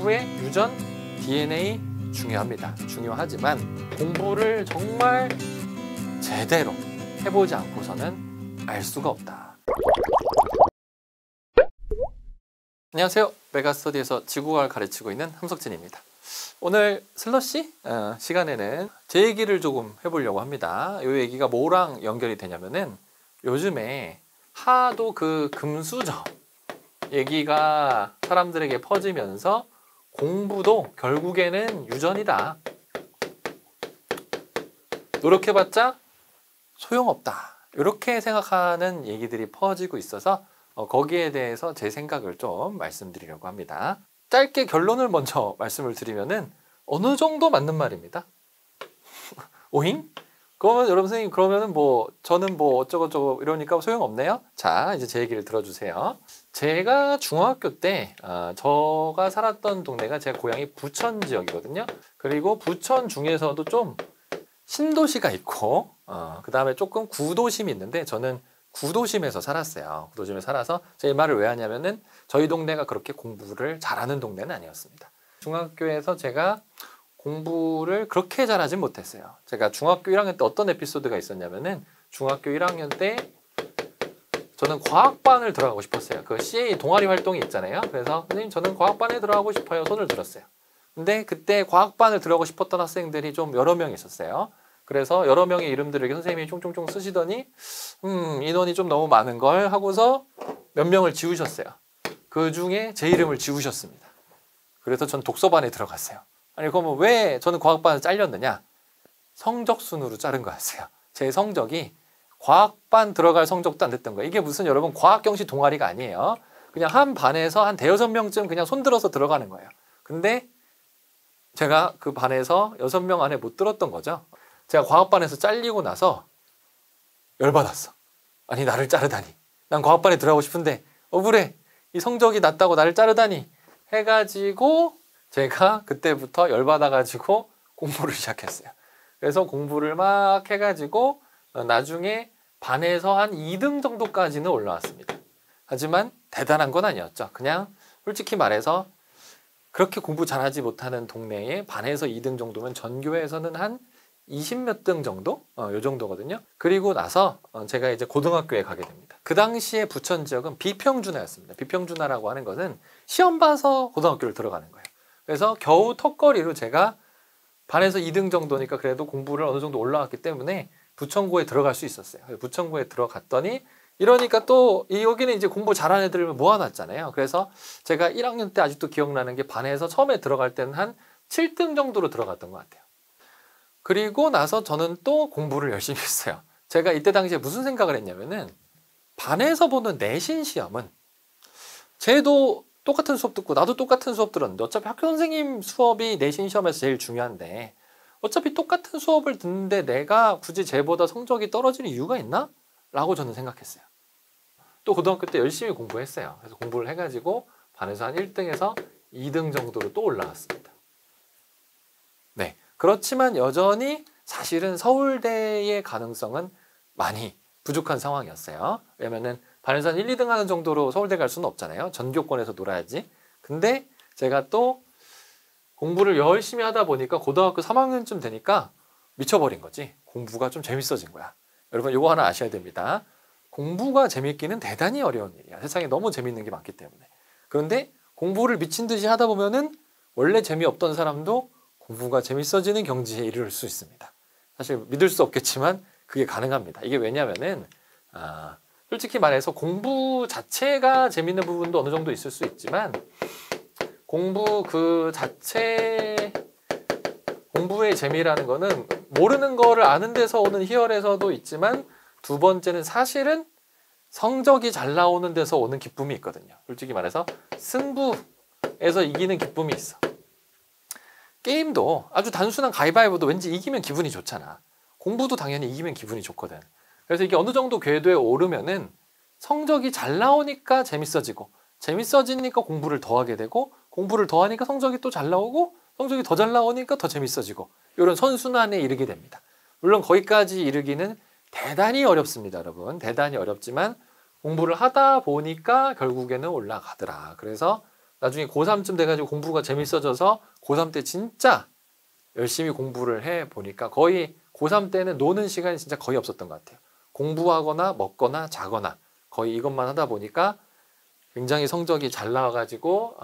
공부의 유전, DNA 중요합니다. 중요하지만 공부를 정말 제대로 해보지 않고서는 알 수가 없다. 안녕하세요. 메가스터디에서 지구과학을 가르치고 있는 함석진입니다. 오늘 슬러시 시간에는 제 얘기를 조금 해보려고 합니다. 이 얘기가 뭐랑 연결이 되냐면은 요즘에 하도 그 금수저 얘기가 사람들에게 퍼지면서 공부도 결국에는 유전이다. 노력해봤자 소용없다. 이렇게 생각하는 얘기들이 퍼지고 있어서 거기에 대해서 제 생각을 좀 말씀드리려고 합니다. 짧게 결론을 먼저 말씀을 드리면은 어느 정도 맞는 말입니다. 오잉? 그러면 여러분 선생님 그러면은 저는 어쩌고저쩌고 이러니까 소용없네요? 자, 이제 제 얘기를 들어주세요. 제가 중학교 때 제가 살았던 동네가 제 고향이 부천 지역이거든요. 그리고 부천 중에서도 좀 신도시가 있고 그 다음에 조금 구도심이 있는데 저는 구도심에서 살았어요. 구도심에 살아서 제가 이 말을 왜 하냐면은 저희 동네가 그렇게 공부를 잘하는 동네는 아니었습니다. 중학교에서 제가 공부를 그렇게 잘하진 못했어요. 제가 중학교 1학년 때 어떤 에피소드가 있었냐면은 중학교 1학년 때 저는 과학반을 들어가고 싶었어요. 그 CA 동아리 활동이 있잖아요. 그래서 선생님 저는 과학반에 들어가고 싶어요. 손을 들었어요. 근데 그때 과학반을 들어가고 싶었던 학생들이 좀 여러 명 있었어요. 그래서 여러 명의 이름들을 이렇게 선생님이 쫑쫑쫑 쓰시더니 인원이 좀 너무 많은 걸 하고서 몇 명을 지우셨어요. 그 중에 제 이름을 지우셨습니다. 그래서 전 독서반에 들어갔어요. 아니 그러면 왜 저는 과학반을 잘렸느냐? 성적 순으로 자른 거였어요. 제 성적이 과학반 들어갈 성적도 안 됐던 거예요. 이게 무슨 여러분 과학경시 동아리가 아니에요. 그냥 한 반에서 한 대여섯 명쯤 그냥 손들어서 들어가는 거예요. 근데 제가 그 반에서 6명 안에 못 들었던 거죠. 제가 과학반에서 잘리고 나서 열받았어. 아니 나를 자르다니. 난 과학반에 들어가고 싶은데 억울해. 이 성적이 낮다고 나를 자르다니 해가지고 제가 그때부터 열받아가지고 공부를 시작했어요. 그래서 공부를 막 해가지고 나중에 반에서 한 2등 정도까지는 올라왔습니다. 하지만 대단한 건 아니었죠. 그냥 솔직히 말해서 그렇게 공부 잘하지 못하는 동네에 반에서 2등 정도면 전교에서는 한 20몇 등 정도? 요 정도거든요. 그리고 나서 제가 이제 고등학교에 가게 됩니다. 그 당시에 부천 지역은 비평준화였습니다. 비평준화라고 하는 것은 시험 봐서 고등학교를 들어가는 거예요. 그래서 겨우 턱걸이로 제가 반에서 2등 정도니까 그래도 공부를 어느 정도 올라왔기 때문에 부천고에 들어갈 수 있었어요. 부천고에 들어갔더니 이러니까 또 여기는 이제 공부 잘하는 애들을 모아놨잖아요. 그래서 제가 1학년 때 아직도 기억나는 게 반에서 처음에 들어갈 때는 한 7등 정도로 들어갔던 것 같아요. 그리고 나서 저는 또 공부를 열심히 했어요. 제가 이때 당시에 무슨 생각을 했냐면은 반에서 보는 내신 시험은 쟤도 똑같은 수업 듣고 나도 똑같은 수업 들었는데 어차피 학교 선생님 수업이 내신 시험에서 제일 중요한데 어차피 똑같은 수업을 듣는데 내가 굳이 쟤보다 성적이 떨어질 이유가 있나? 라고 저는 생각했어요. 또 고등학교 때 열심히 공부했어요. 그래서 공부를 해가지고 반에서 한 1등에서 2등 정도로 또 올라왔습니다. 네. 그렇지만 여전히 사실은 서울대의 가능성은 많이 부족한 상황이었어요. 왜냐면은 반에서 한 1, 2등 하는 정도로 서울대 갈 수는 없잖아요. 전교권에서 놀아야지. 근데 제가 또 공부를 열심히 하다 보니까 고등학교 3학년쯤 되니까 미쳐버린 거지. 공부가 좀 재밌어진 거야. 여러분 이거 하나 아셔야 됩니다. 공부가 재밌기는 대단히 어려운 일이야. 세상에 너무 재밌는 게 많기 때문에. 그런데 공부를 미친 듯이 하다 보면은 원래 재미없던 사람도 공부가 재밌어지는 경지에 이를 수 있습니다. 사실 믿을 수 없겠지만 그게 가능합니다. 이게 왜냐면은 솔직히 말해서 공부 자체가 재밌는 부분도 어느 정도 있을 수 있지만 공부 그 자체 공부의 재미라는 거는 모르는 거를 아는 데서 오는 희열에서도 있지만 두 번째는 사실은 성적이 잘 나오는 데서 오는 기쁨이 있거든요. 솔직히 말해서 승부에서 이기는 기쁨이 있어. 게임도 아주 단순한 가위바위보도 왠지 이기면 기분이 좋잖아. 공부도 당연히 이기면 기분이 좋거든. 그래서 이게 어느 정도 궤도에 오르면은 성적이 잘 나오니까 재밌어지고 재밌어지니까 공부를 더 하게 되고 공부를 더 하니까 성적이 또 잘 나오고 성적이 더 잘 나오니까 더 재밌어지고 이런 선순환에 이르게 됩니다. 물론 거기까지 이르기는 대단히 어렵습니다, 여러분. 대단히 어렵지만 공부를 하다 보니까 결국에는 올라가더라. 그래서 나중에 고3쯤 돼가지고 공부가 재밌어져서 고3 때 진짜 열심히 공부를 해보니까 거의 고3 때는 노는 시간이 진짜 거의 없었던 것 같아요. 공부하거나 먹거나 자거나 거의 이것만 하다 보니까 굉장히 성적이 잘 나와가지고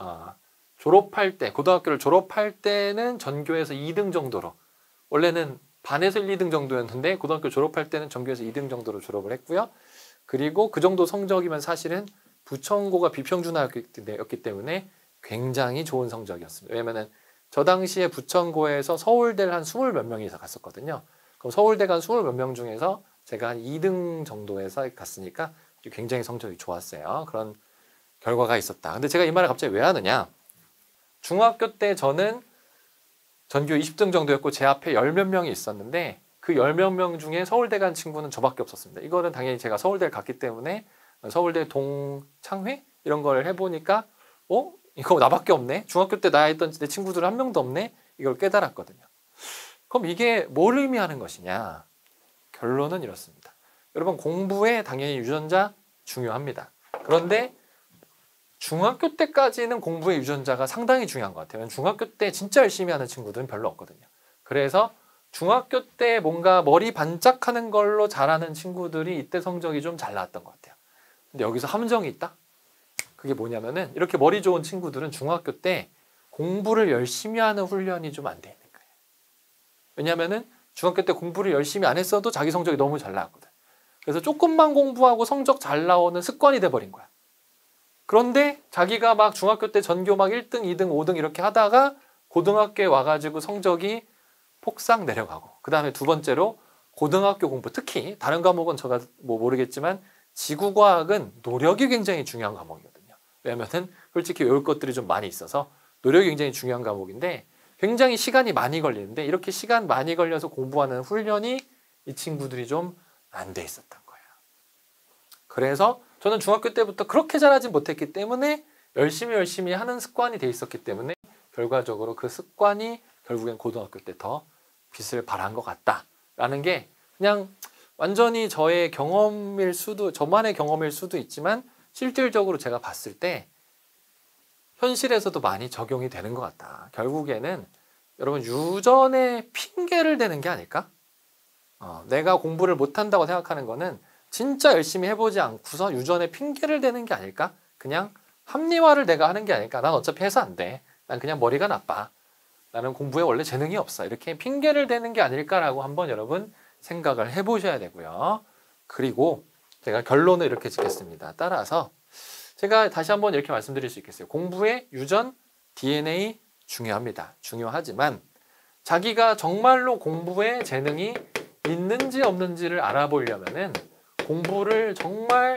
졸업할 때, 고등학교를 졸업할 때는 전교에서 2등 정도로, 원래는 반에서 1, 2등 정도였는데 고등학교 졸업할 때는 전교에서 2등 정도로 졸업을 했고요. 그리고 그 정도 성적이면 사실은 부천고가 비평준화였기 때문에 굉장히 좋은 성적이었습니다. 왜냐면은 저 당시에 부천고에서 서울대를 한 20몇 명이 갔었거든요. 그럼 서울대가 한 20몇 명 중에서 제가 한 2등 정도에서 갔으니까 굉장히 성적이 좋았어요. 그런 결과가 있었다. 근데 제가 이 말을 갑자기 왜 하느냐? 중학교 때 저는 전교 20등 정도였고 제 앞에 10몇 명이 있었는데 그 10몇 명 중에 서울대 간 친구는 저밖에 없었습니다. 이거는 당연히 제가 서울대를 갔기 때문에 서울대 동창회 이런 걸 해보니까 이거 나밖에 없네? 중학교 때 나 있던 내 친구들은 한 명도 없네? 이걸 깨달았거든요. 그럼 이게 뭘 의미하는 것이냐? 결론은 이렇습니다. 여러분 공부에 당연히 유전자 중요합니다. 그런데 중학교 때까지는 공부의 유전자가 상당히 중요한 것 같아요. 중학교 때 진짜 열심히 하는 친구들은 별로 없거든요. 그래서 중학교 때 뭔가 머리 반짝하는 걸로 잘하는 친구들이 이때 성적이 좀 잘 나왔던 것 같아요. 근데 여기서 함정이 있다? 그게 뭐냐면은 이렇게 머리 좋은 친구들은 중학교 때 공부를 열심히 하는 훈련이 좀 안 돼 있는 거예요. 왜냐면은 중학교 때 공부를 열심히 안 했어도 자기 성적이 너무 잘 나왔거든. 그래서 조금만 공부하고 성적 잘 나오는 습관이 돼버린 거야. 그런데 자기가 막 중학교 때 전교 막 1등, 2등, 5등 이렇게 하다가 고등학교에 와가지고 성적이 폭삭 내려가고 그 다음에 두 번째로 고등학교 공부, 특히 다른 과목은 제가 뭐 모르겠지만 지구과학은 노력이 굉장히 중요한 과목이거든요. 왜냐면은 솔직히 외울 것들이 좀 많이 있어서 노력이 굉장히 중요한 과목인데 굉장히 시간이 많이 걸리는데 이렇게 시간 많이 걸려서 공부하는 훈련이 이 친구들이 좀 안 돼 있었던 거예요. 그래서 저는 중학교 때부터 그렇게 잘하진 못했기 때문에 열심히 하는 습관이 돼 있었기 때문에 결과적으로 그 습관이 결국엔 고등학교 때 더 빛을 발한 것 같다라는 게 그냥 완전히 저의 경험일 수도, 저만의 경험일 수도 있지만 실질적으로 제가 봤을 때 현실에서도 많이 적용이 되는 것 같다. 결국에는 여러분 유전에 핑계를 대는 게 아닐까? 내가 공부를 못한다고 생각하는 거는 진짜 열심히 해보지 않고서 유전에 핑계를 대는 게 아닐까? 그냥 합리화를 내가 하는 게 아닐까? 난 어차피 해서 안 돼. 난 그냥 머리가 나빠. 나는 공부에 원래 재능이 없어. 이렇게 핑계를 대는 게 아닐까라고 한번 여러분 생각을 해보셔야 되고요. 그리고 제가 결론을 이렇게 짓겠습니다. 따라서 제가 다시 한번 이렇게 말씀드릴 수 있겠어요. 공부에 유전, DNA 중요합니다. 중요하지만 자기가 정말로 공부에 재능이 있는지 없는지를 알아보려면은 공부를 정말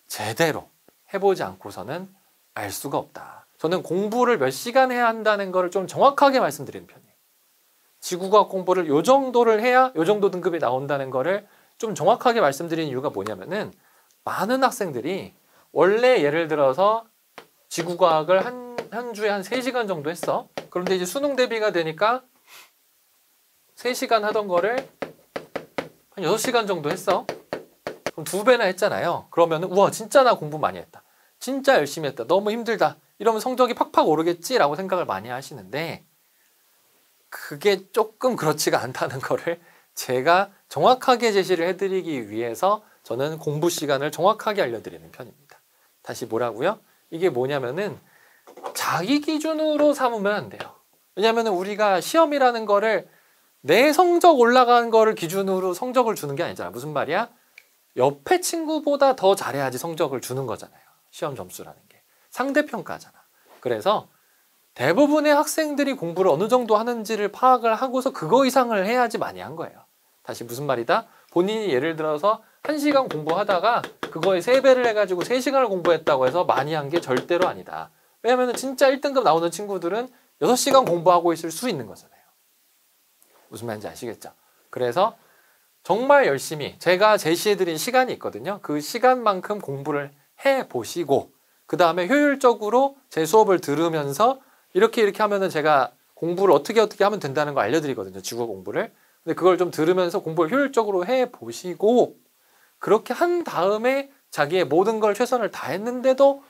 제대로 해보지 않고서는 알 수가 없다. 저는 공부를 몇 시간 해야 한다는 거를 좀 정확하게 말씀드리는 편이에요. 지구과학 공부를 요 정도를 해야 요 정도 등급이 나온다는 거를 좀 정확하게 말씀드리는 이유가 뭐냐면은 많은 학생들이 원래 예를 들어서 지구과학을 한 주에 한 3시간 정도 했어. 그런데 이제 수능 대비가 되니까 3시간 하던 거를 한 6시간 정도 했어. 그럼 2배나 했잖아요. 그러면 우와 진짜 나 공부 많이 했다. 진짜 열심히 했다. 너무 힘들다. 이러면 성적이 팍팍 오르겠지라고 생각을 많이 하시는데 그게 조금 그렇지가 않다는 거를 제가 정확하게 제시를 해드리기 위해서 저는 공부 시간을 정확하게 알려드리는 편입니다. 다시 뭐라고요? 이게 뭐냐면은 자기 기준으로 삼으면 안 돼요. 왜냐하면 우리가 시험이라는 거를 내 성적 올라간 거를 기준으로 성적을 주는 게 아니잖아. 무슨 말이야? 옆에 친구보다 더 잘해야지 성적을 주는 거잖아요. 시험 점수라는 게. 상대평가잖아. 그래서 대부분의 학생들이 공부를 어느 정도 하는지를 파악을 하고서 그거 이상을 해야지 많이 한 거예요. 다시 무슨 말이다? 본인이 예를 들어서 1시간 공부하다가 그거에 3배를 해가지고 3시간을 공부했다고 해서 많이 한 게 절대로 아니다. 왜냐하면 진짜 1등급 나오는 친구들은 6시간 공부하고 있을 수 있는 거잖아요. 무슨 말인지 아시겠죠? 그래서 정말 열심히 제가 제시해드린 시간이 있거든요. 그 시간만큼 공부를 해보시고 그 다음에 효율적으로 제 수업을 들으면서 이렇게 하면은 제가 공부를 어떻게 하면 된다는 거 알려드리거든요. 지구과 공부를. 근데 그걸 좀 들으면서 공부를 효율적으로 해보시고 그렇게 한 다음에 자기의 모든 걸 최선을 다했는데도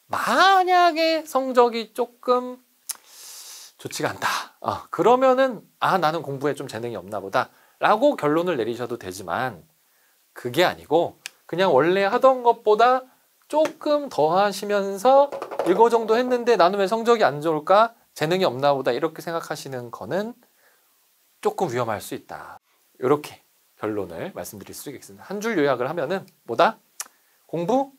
만약에 성적이 조금 좋지가 않다. 그러면은 나는 공부에 좀 재능이 없나 보다 라고 결론을 내리셔도 되지만 그게 아니고 그냥 원래 하던 것보다 조금 더 하시면서 이거 정도 했는데 나는 왜 성적이 안 좋을까? 재능이 없나 보다 이렇게 생각하시는 거는 조금 위험할 수 있다. 이렇게 결론을 말씀드릴 수 있겠습니다. 한 줄 요약을 하면은 뭐다? 공부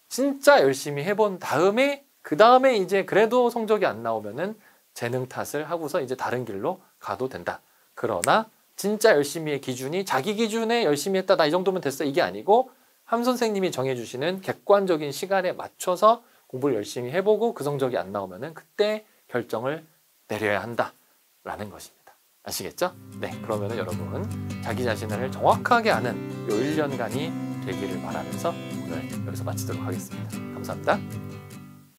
진짜 열심히 해본 다음에 그 다음에 이제 그래도 성적이 안 나오면은 재능 탓을 하고서 이제 다른 길로 가도 된다. 그러나 진짜 열심히의 기준이 자기 기준에 열심히 했다. 나 이 정도면 됐어. 이게 아니고 함 선생님이 정해주시는 객관적인 시간에 맞춰서 공부를 열심히 해보고 그 성적이 안 나오면은 그때 결정을 내려야 한다라는 것입니다. 아시겠죠? 네, 그러면은 여러분 자기 자신을 정확하게 아는 요 1년간이 되기를 바라면서 오늘 여기서 마치도록 하겠습니다. 감사합니다.